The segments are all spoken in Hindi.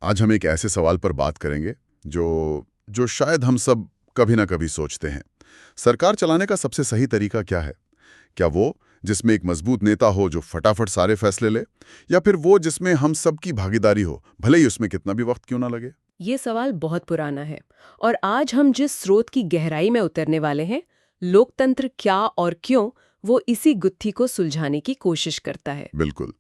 आज हम एक ऐसे सवाल पर बात करेंगे जो जो शायद हम सब कभी ना कभी सोचते हैं। सरकार चलाने का सबसे सही तरीका क्या है? क्या वो जिसमें एक मजबूत नेता हो जो फटाफट सारे फैसले ले, या फिर वो जिसमें हम सबकी भागीदारी हो, भले ही उसमें कितना भी वक्त क्यों ना लगे? ये सवाल बहुत पुराना है और आज हम जिस स्रोत की गहराई में उतरने वाले हैं, लोकतंत्र क्या और क्यों, वो इसी गुत्थी को सुलझाने की कोशिश करता है। बिल्कुल।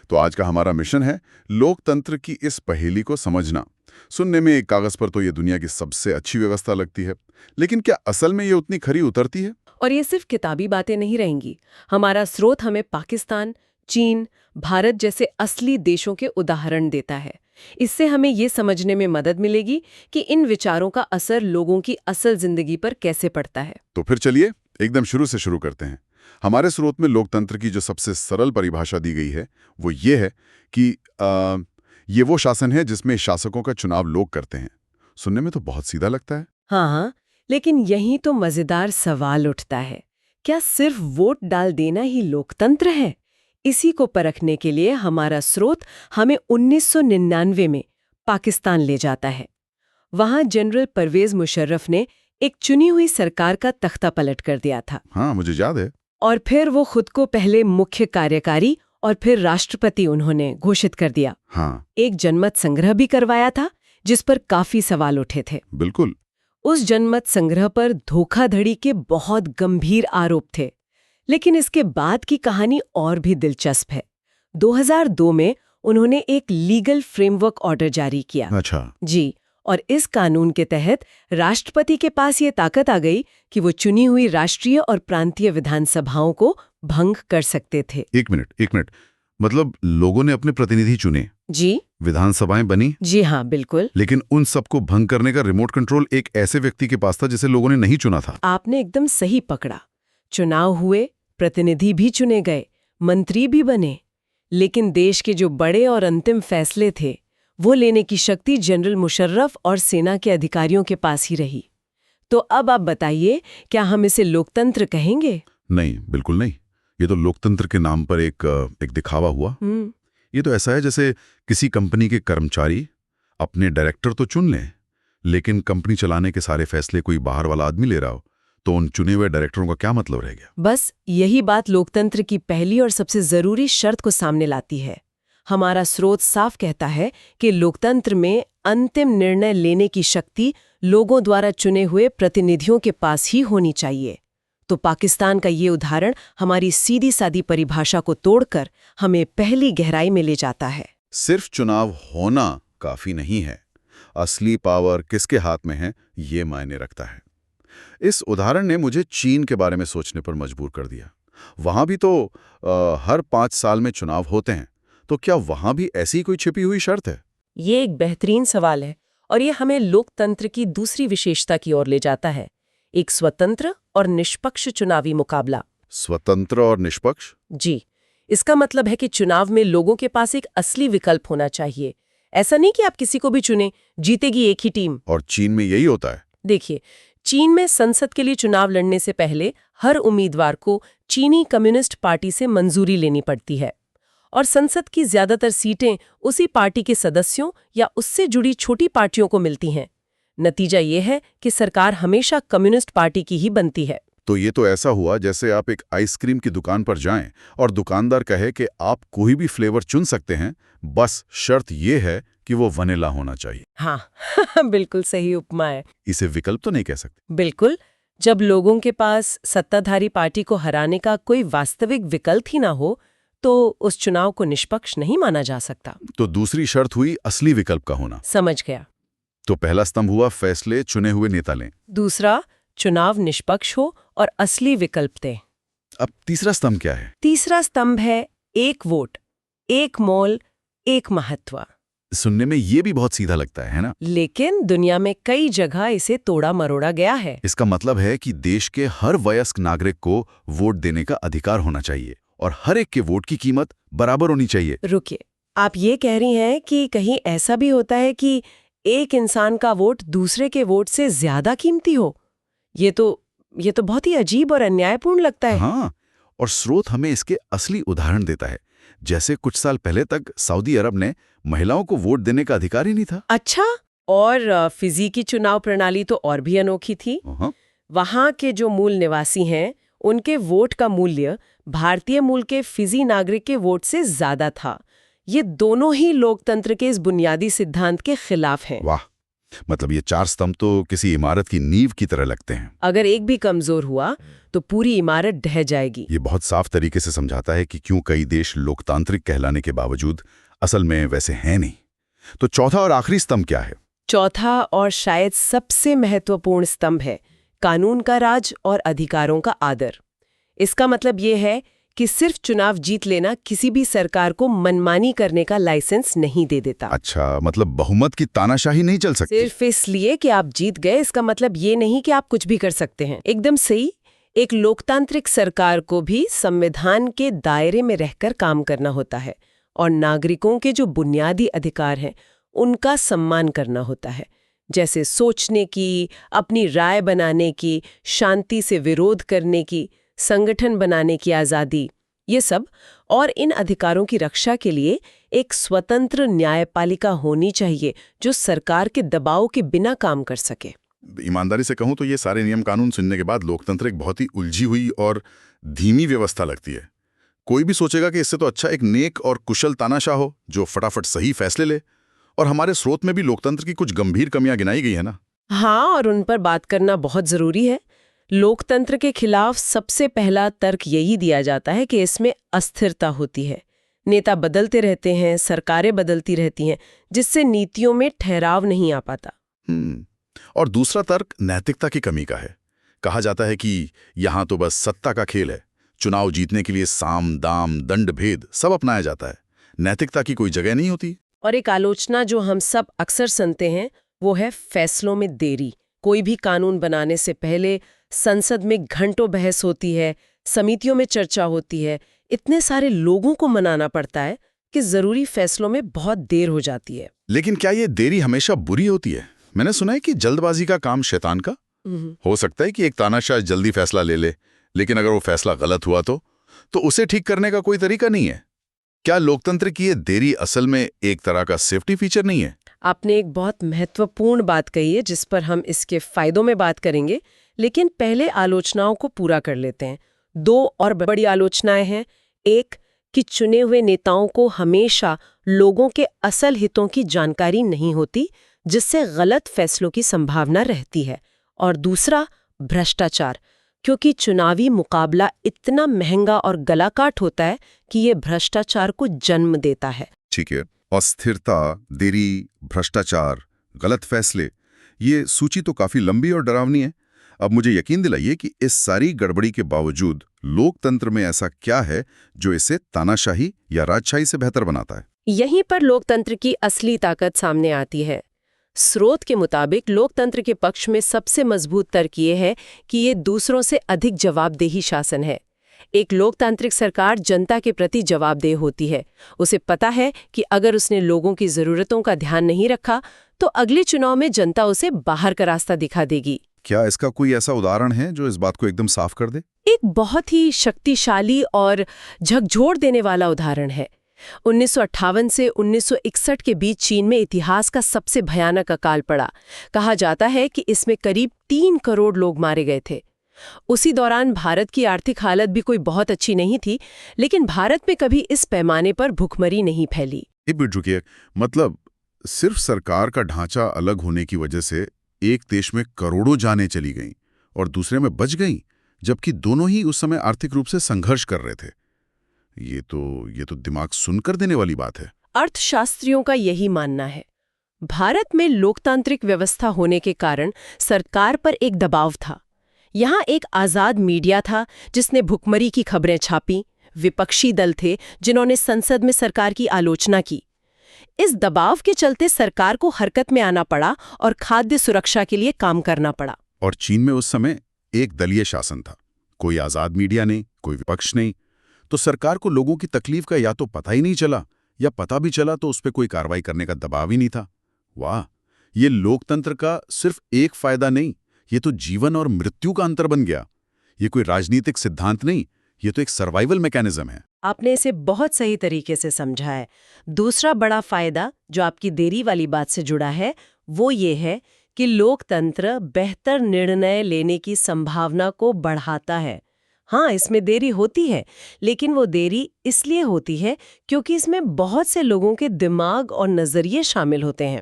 तो आज का हमारा मिशन है लोकतंत्र की इस पहेली को समझना। सुनने में एक कागज पर तो ये दुनिया की सबसे अच्छी व्यवस्था लगती है, लेकिन क्या असल में ये उतनी खरी उतरती है? और ये सिर्फ किताबी बातें नहीं रहेंगी। हमारा स्रोत हमें पाकिस्तान, चीन, भारत जैसे असली देशों के उदाहरण देता है। इससे हमें ये समझने में मदद मिलेगी कि इन विचारों का असर लोगों की असल जिंदगी पर कैसे पड़ता है। तो फिर चलिए एकदम शुरू से शुरू करते हैं। हमारे स्रोत में लोकतंत्र की जो सबसे सरल परिभाषा दी गई है वो ये है कि ये वो शासन है जिसमें शासकों का चुनाव लोग करते हैं। सुनने में तो बहुत सीधा लगता है। हाँ हाँ, लेकिन यहीं तो मजेदार सवाल उठता है। क्या सिर्फ वोट डाल देना ही लोकतंत्र है? इसी को परखने के लिए हमारा स्रोत हमें 1999 में पाकिस्तान ले जाता है। वहां जनरल परवेज मुशर्रफ ने एक चुनी हुई सरकार का तख्ता पलट कर दिया था। हाँ, मुझे याद है। और फिर वो खुद को पहले मुख्य कार्यकारी और फिर राष्ट्रपति उन्होंने घोषित कर दिया। हाँ, एक जनमत संग्रह भी करवाया था जिस पर काफी सवाल उठे थे। बिल्कुल। उस जनमत संग्रह पर धोखाधड़ी के बहुत गंभीर आरोप थे। लेकिन इसके बाद की कहानी और भी दिलचस्प है। 2002 में उन्होंने एक लीगल फ्रेमवर्क ऑर्डर जारी किया। अच्छा। जी, और इस कानून के तहत राष्ट्रपति के पास ये ताकत आ गई कि वो चुनी हुई राष्ट्रीय और प्रांतीय विधानसभाओं को भंग कर सकते थे। एक मिनट, मतलब लोगों ने अपने प्रतिनिधि चुने, जी विधानसभाएं बनी, जी हाँ, बिल्कुल। लेकिन उन सबको भंग करने का रिमोट कंट्रोल एक ऐसे व्यक्ति के पास था जिसे लोगों ने नहीं चुना था। आपने एकदम सही पकड़ा। चुनाव हुए, प्रतिनिधि भी चुने गए, मंत्री भी बने, लेकिन देश के जो बड़े और अंतिम फैसले थे वो लेने की शक्ति जनरल मुशर्रफ और सेना के अधिकारियों के पास ही रही। तो अब आप बताइए, क्या हम इसे लोकतंत्र कहेंगे? नहीं, बिल्कुल नहीं। ये तो लोकतंत्र के नाम पर एक दिखावा हुआ। ये तो ऐसा है जैसे किसी कंपनी के कर्मचारी अपने डायरेक्टर तो चुन लें, लेकिन कंपनी चलाने के सारे फैसले कोई बाहर वाला आदमी ले रहा हो, तो उन चुने हुए डायरेक्टरों का क्या मतलब रह गया? बस यही बात लोकतंत्र की पहली और सबसे जरूरी शर्त को सामने लाती है। हमारा स्रोत साफ कहता है कि लोकतंत्र में अंतिम निर्णय लेने की शक्ति लोगों द्वारा चुने हुए प्रतिनिधियों के पास ही होनी चाहिए। तो पाकिस्तान का ये उदाहरण हमारी सीधी सादी परिभाषा को तोड़कर हमें पहली गहराई में ले जाता है। सिर्फ चुनाव होना काफी नहीं है, असली पावर किसके हाथ में है ये मायने रखता है। इस उदाहरण ने मुझे चीन के बारे में सोचने पर मजबूर कर दिया। वहां भी तो हर 5 साल में चुनाव होते हैं, तो क्या वहां भी ऐसी कोई छिपी हुई शर्त है? ये एक बेहतरीन सवाल है और ये हमें लोकतंत्र की दूसरी विशेषता की ओर ले जाता है, एक स्वतंत्र और निष्पक्ष चुनावी मुकाबला। स्वतंत्र और निष्पक्ष? जी, इसका मतलब है कि चुनाव में लोगों के पास एक असली विकल्प होना चाहिए। ऐसा नहीं कि आप किसी को भी चुने, जीतेगी एक ही टीम। और चीन में यही होता है? देखिए, चीन में संसद के लिए चुनाव लड़ने से पहले हर उम्मीदवार को चीनी कम्युनिस्ट पार्टी से मंजूरी लेनी पड़ती है और संसद की ज्यादातर सीटें उसी पार्टी के सदस्यों या उससे जुड़ी छोटी पार्टियों को मिलती हैं। नतीजा ये है कि सरकार हमेशा कम्युनिस्ट पार्टी की ही बनती है। तो ये तो ऐसा हुआ जैसे आप एक आइसक्रीम की दुकान पर जाएं और दुकानदार कहे कि आप कोई भी फ्लेवर चुन सकते हैं, बस शर्त ये है कि वो वनीला होना चाहिए। हाँ बिल्कुल सही उपमा है। इसे विकल्प तो नहीं कह सकते। बिल्कुल, जब लोगों के पास सत्ताधारी पार्टी को हराने का कोई वास्तविक विकल्प ही ना हो, तो उस चुनाव को निष्पक्ष नहीं माना जा सकता। तो दूसरी शर्त हुई असली विकल्प का होना। समझ गया। तो पहला स्तंभ हुआ फैसले चुने हुए नेता लें। दूसरा, चुनाव निष्पक्ष हो और असली विकल्प दें। अब तीसरा स्तंभ क्या है? तीसरा स्तंभ है एक वोट, एक मोल, एक महत्व। सुनने में ये भी बहुत सीधा लगता है ना? लेकिन दुनिया में कई जगह इसे तोड़ा मरोड़ा गया है। इसका मतलब है कि देश के हर वयस्क नागरिक को वोट देने का अधिकार होना चाहिए और हर एक के वोट की कीमत बराबर होनी चाहिए। रुकिए, आप ये कह रही हैं कि कहीं ऐसा भी होता है कि एक इंसान का वोट दूसरे के वोट से ज्यादा कीमती हो? ये तो बहुत ही अजीब और अन्यायपूर्ण लगता है। हाँ, और स्रोत हमें इसके असली उदाहरण देता है। जैसे कुछ साल पहले तक सऊदी अरब ने महिलाओं को वोट देने का अधिकार ही नहीं था। अच्छा, और फिजी की चुनाव प्रणाली तो और भी अनोखी थी। हाँ। वहाँ के जो मूल निवासी हैं, उनके वोट का मूल्य भारतीय मूल के फिजी नागरिक के वोट से ज्यादा था। ये दोनों ही लोकतंत्र के इस बुनियादी सिद्धांत के खिलाफ हैं। वाह, मतलब ये 4 स्तंभ तो किसी इमारत की नींव की तरह लगते हैं। अगर एक भी कमजोर हुआ तो पूरी इमारत ढह जाएगी। ये बहुत साफ तरीके से समझाता है कि क्यों कई देश लोकतांत्रिक कहलाने के बावजूद असल में वैसे हैं नहीं। तो चौथा और आखिरी स्तंभ क्या है? चौथा और शायद सबसे महत्वपूर्ण स्तंभ है कानून का राज और अधिकारों का आदर। इसका मतलब ये है कि सिर्फ चुनाव जीत लेना किसी भी सरकार को मनमानी करने का लाइसेंस नहीं दे देता। अच्छा, मतलब बहुमत की तानाशाही नहीं चल सकती। सिर्फ इसलिए कि आप जीत गए इसका मतलब ये नहीं कि आप कुछ भी कर सकते हैं। एकदम सही। एक लोकतांत्रिक सरकार को भी संविधान के दायरे में रहकर काम करना होता है और नागरिकों के जो बुनियादी अधिकार हैं उनका सम्मान करना होता है, जैसे सोचने की, अपनी राय बनाने की, शांति से विरोध करने की, संगठन बनाने की आज़ादी, ये सब। और इन अधिकारों की रक्षा के लिए एक स्वतंत्र न्यायपालिका होनी चाहिए जो सरकार के दबाव के बिना काम कर सके। ईमानदारी से कहूं तो ये सारे नियम कानून सुनने के बाद लोकतंत्र एक बहुत ही उलझी हुई और धीमी व्यवस्था लगती है। कोई भी सोचेगा कि इससे तो अच्छा एक नेक और कुशल तानाशाह हो जो फटाफट सही फैसले ले। और हमारे स्रोत में भी लोकतंत्र की कुछ गंभीर कमियां गिनाई गई है ना। हाँ, और उन पर बात करना बहुत जरूरी है। लोकतंत्र के खिलाफ सबसे पहला तर्क यही दिया जाता है कि इसमें अस्थिरता होती है। नेता बदलते रहते हैं, सरकारें बदलती रहती हैं, जिससे नीतियों में ठहराव नहीं आ पाता। और दूसरा तर्क नैतिकता की कमी का है। कहा जाता है कि यहाँ तो बस सत्ता का खेल है, चुनाव जीतने के लिए साम दाम दंड भेद सब अपनाया जाता है, नैतिकता की कोई जगह नहीं होती। और एक आलोचना जो हम सब अक्सर सुनते हैं वो है फैसलों में देरी। कोई भी कानून बनाने से पहले संसद में घंटों बहस होती है, समितियों में चर्चा होती है, इतने सारे लोगों को मनाना पड़ता है कि जरूरी फैसलों में बहुत देर हो जाती है। लेकिन क्या ये देरी हमेशा बुरी होती है? मैंने सुना है कि जल्दबाजी का काम शैतान का। हो सकता है कि एक तानाशाह जल्दी फैसला ले ले, लेकिन अगर वो फैसला गलत हुआ तो उसे ठीक करने का कोई तरीका नहीं है। क्या लोकतंत्र की ये देरी असल में एक तरह का सेफ्टी फीचर नहीं है? आपने एक बहुत महत्वपूर्ण बात कही है जिस पर हम इसके फायदों में बात करेंगे, लेकिन पहले आलोचनाओं को पूरा कर लेते हैं। 2 और बड़ी आलोचनाएं हैं। एक, कि चुने हुए नेताओं को हमेशा लोगों के असल हितों की जानकारी नहीं होती, जिससे गलत फैसलों की संभावना रहती है। और दूसरा, भ्रष्टाचार, क्योंकि चुनावी मुकाबला इतना महंगा और गलाकाट होता है कि ये भ्रष्टाचार को जन्म देता है। ठीक है। अस्थिरता, देरी, भ्रष्टाचार, गलत फैसले, ये सूची तो काफी लंबी और डरावनी है। अब मुझे यकीन दिलाइए कि इस सारी गड़बड़ी के बावजूद लोकतंत्र में ऐसा क्या है जो इसे तानाशाही या राजशाही से बेहतर बनाता है? यहीं पर लोकतंत्र की असली ताकत सामने आती है। स्रोत के मुताबिक लोकतंत्र के पक्ष में सबसे मजबूत तर्क ये है कि ये दूसरों से अधिक जवाबदेही शासन है। एक लोकतांत्रिक सरकार जनता के प्रति जवाबदेह होती है। उसे पता है कि अगर उसने लोगों की जरूरतों का ध्यान नहीं रखा तो अगले चुनाव में जनता उसे बाहर का रास्ता दिखा देगी। क्या इसका कोई ऐसा उदाहरण है जो इस बात को एकदम साफ कर दे? एक बहुत ही शक्तिशाली और झकझोर देने वाला उदाहरण है। 1958 से 1961 के बीच चीन में इतिहास का सबसे भयानक अकाल पड़ा। कहा जाता है कि इसमें करीब 3 करोड़ लोग मारे गए थे। उसी दौरान भारत की आर्थिक हालत भी कोई बहुत अच्छी नहीं थी, लेकिन भारत में कभी इस पैमाने पर भुखमरी नहीं फैली। मतलब सिर्फ सरकार का ढांचा अलग होने की वजह से एक देश में करोड़ों जानें चली गईं और दूसरे में बच गईं, जबकि दोनों ही उस समय आर्थिक रूप से संघर्ष कर रहे थे। ये तो दिमाग सुनकर देने वाली बात है। अर्थशास्त्रियों का यही मानना है। भारत में लोकतांत्रिक व्यवस्था होने के कारण सरकार पर एक दबाव था। यहाँ एक आजाद मीडिया था जिसने भुखमरी की खबरें छापी, विपक्षी दल थे जिन्होंने संसद में सरकार की आलोचना की। इस दबाव के चलते सरकार को हरकत में आना पड़ा और खाद्य सुरक्षा के लिए काम करना पड़ा। और चीन में उस समय एक दलीय शासन था, कोई आजाद मीडिया नहीं, कोई विपक्ष नहीं, तो सरकार को लोगों की तकलीफ का या तो पता ही नहीं चला, या पता भी चला तो उस पर कोई कार्रवाई करने का दबाव ही नहीं था। वाह, ये लोकतंत्र का सिर्फ एक फायदा नहीं, ये तो जीवन और मृत्यु का अंतर बन गया। ये कोई राजनीतिक सिद्धांत नहीं, ये तो एक सर्वाइवल मैकेनिज्म है। आपने इसे बहुत सही तरीके से समझा है। दूसरा बड़ा फायदा जो आपकी देरी वाली बात से जुड़ा है वो ये है कि लोकतंत्र बेहतर निर्णय लेने की संभावना को बढ़ाता है। हाँ, इसमें देरी होती है, लेकिन वो देरी इसलिए होती है क्योंकि इसमें बहुत से लोगों के दिमाग और नजरिए शामिल होते हैं।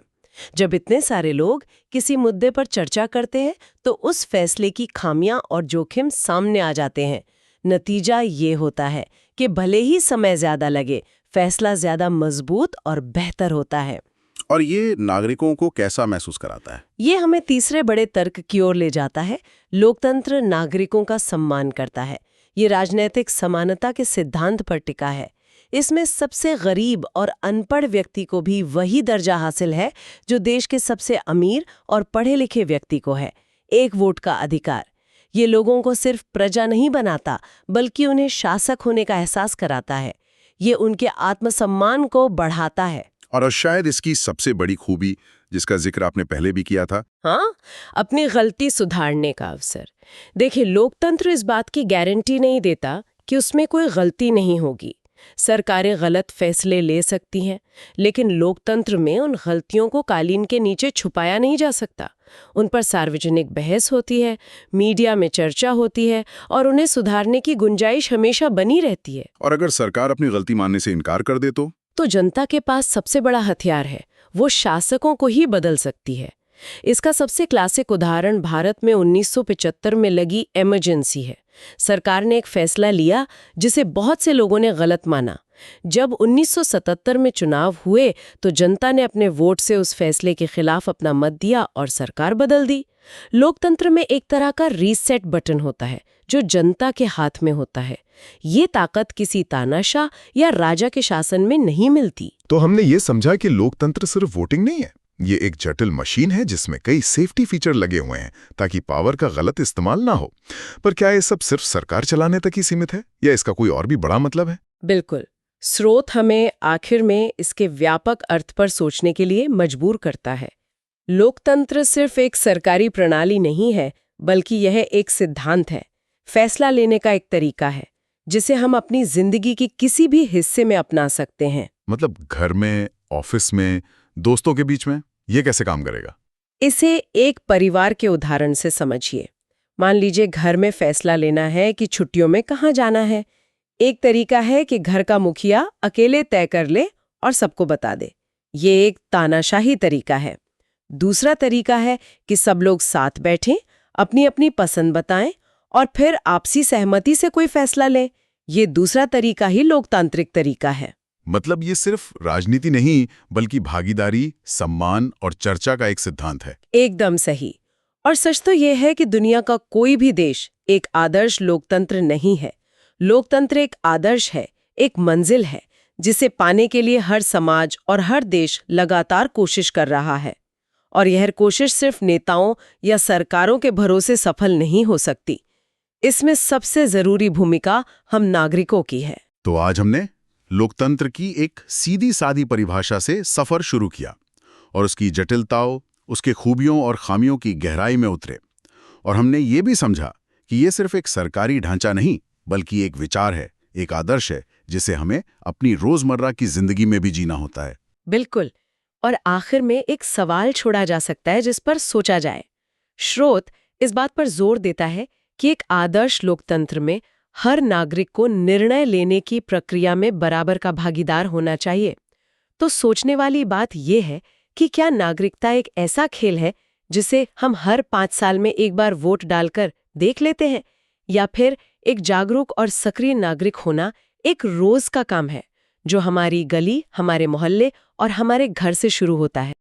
जब इतने सारे लोग किसी मुद्दे पर चर्चा करते हैं तो उस फैसले की खामियां और जोखिम सामने आ जाते हैं। नतीजा ये होता है कि भले ही समय ज्यादा लगे, फैसला ज्यादा मजबूत और बेहतर होता है। और ये नागरिकों को कैसा महसूस कराता है? ये हमें तीसरे बड़े तर्क की ओर ले जाता है। लोकतंत्र नागरिकों का सम्मान करता है। ये राजनीतिक समानता के सिद्धांत पर टिका है। इसमें सबसे गरीब और अनपढ़ व्यक्ति को भी वही दर्जा हासिल है जो देश के सबसे अमीर और पढ़े लिखे व्यक्ति को है, एक वोट का अधिकार। ये लोगों को सिर्फ प्रजा नहीं बनाता, बल्कि उन्हें शासक होने का एहसास कराता है। ये उनके आत्मसम्मान को बढ़ाता है। और शायद इसकी सबसे बड़ी खूबी, जिसका जिक्र आपने पहले भी किया था, हाँ, अपनी गलती सुधारने का अवसर। देखिए, लोकतंत्र इस बात की गारंटी नहीं देता कि उसमें कोई गलती नहीं होगी। सरकारें गलत फैसले ले सकती हैं, लेकिन लोकतंत्र में उन गलतियों को कालीन के नीचे छुपाया नहीं जा सकता। उन पर सार्वजनिक बहस होती है, मीडिया में चर्चा होती है और उन्हें सुधारने की गुंजाइश हमेशा बनी रहती है। और अगर सरकार अपनी गलती मानने से इनकार कर दे तो जनता के पास सबसे बड़ा हथियार है, वो शासकों को ही बदल सकती है। इसका सबसे क्लासिक उदाहरण भारत में 1975 में लगी इमरजेंसी है। सरकार ने एक फैसला लिया जिसे बहुत से लोगों ने गलत माना। जब 1977 में चुनाव हुए तो जनता ने अपने वोट से उस फैसले के खिलाफ अपना मत दिया और सरकार बदल दी। लोकतंत्र में एक तरह का रीसेट बटन होता है जो जनता के हाथ में होता है। ये ताकत किसी तानाशाह या राजा के शासन में नहीं मिलती। तो हमने ये समझा कि लोकतंत्र सिर्फ वोटिंग नहीं है, ये एक जटिल मशीन है जिसमें कई सेफ्टी फीचर लगे हुए हैं ताकि पावर का गलत इस्तेमाल ना हो। पर क्या ये सब सिर्फ सरकार चलाने तक ही सीमित है या इसका कोई और भी बड़ा मतलब है? बिल्कुल। स्रोत हमें आखिर में इसके व्यापक अर्थ पर सोचने के लिए मजबूर करता है। लोकतंत्र सिर्फ एक सरकारी प्रणाली नहीं है, बल्कि यह एक सिद्धांत है, फैसला लेने का एक तरीका है जिसे हम अपनी जिंदगी की किसी भी हिस्से में अपना सकते हैं। मतलब घर में, ऑफिस में, दोस्तों के बीच में, ये कैसे काम करेगा? इसे एक परिवार के उदाहरण से समझिए। मान लीजिए घर में फैसला लेना है कि छुट्टियों में कहाँ जाना है। एक तरीका है कि घर का मुखिया अकेले तय कर ले और सबको बता दे। ये एक तानाशाही तरीका है। दूसरा तरीका है कि सब लोग साथ बैठें, अपनी अपनी पसंद बताएं और फिर आपसी सहमति से कोई फैसला लें। ये दूसरा तरीका ही लोकतांत्रिक तरीका है। मतलब ये सिर्फ राजनीति नहीं, बल्कि भागीदारी, सम्मान और चर्चा का एक सिद्धांत है। एकदम सही। और सच तो ये है कि दुनिया का कोई भी देश एक आदर्श लोकतंत्र नहीं है। लोकतंत्र एक आदर्श है, एक मंजिल है, जिसे पाने के लिए हर समाज और हर देश लगातार कोशिश कर रहा है। और यह कोशिश सिर्फ नेताओं या सरकारों के भरोसे सफल नहीं हो सकती। इसमें सबसे जरूरी भूमिका हम नागरिकों की है। तो आज हमने लोकतंत्र की एक सीधी सादी परिभाषा से सफर शुरू किया और उसकी जटिलताओं, उसके खूबियों और खामियों की गहराई में उतरे। और हमने ये भी समझा कि ये सिर्फ एक सरकारी ढांचा नहीं, बल्कि एक विचार है, एक आदर्श है, जिसे हमें अपनी रोजमर्रा की जिंदगी में भी जीना होता है। बिल्कुल। और आखिर में एक सवाल छोड़ा जा सकता है जिस पर सोचा जाए। स्रोत इस बात पर जोर देता है कि एक आदर्श लोकतंत्र में हर नागरिक को निर्णय लेने की प्रक्रिया में बराबर का भागीदार होना चाहिए। तो सोचने वाली बात यह है कि क्या नागरिकता एक ऐसा खेल है जिसे हम हर 5 साल में एक बार वोट डालकर देख लेते हैं, या फिर एक जागरूक और सक्रिय नागरिक होना एक रोज का काम है जो हमारी गली, हमारे मोहल्ले और हमारे घर से शुरू होता है।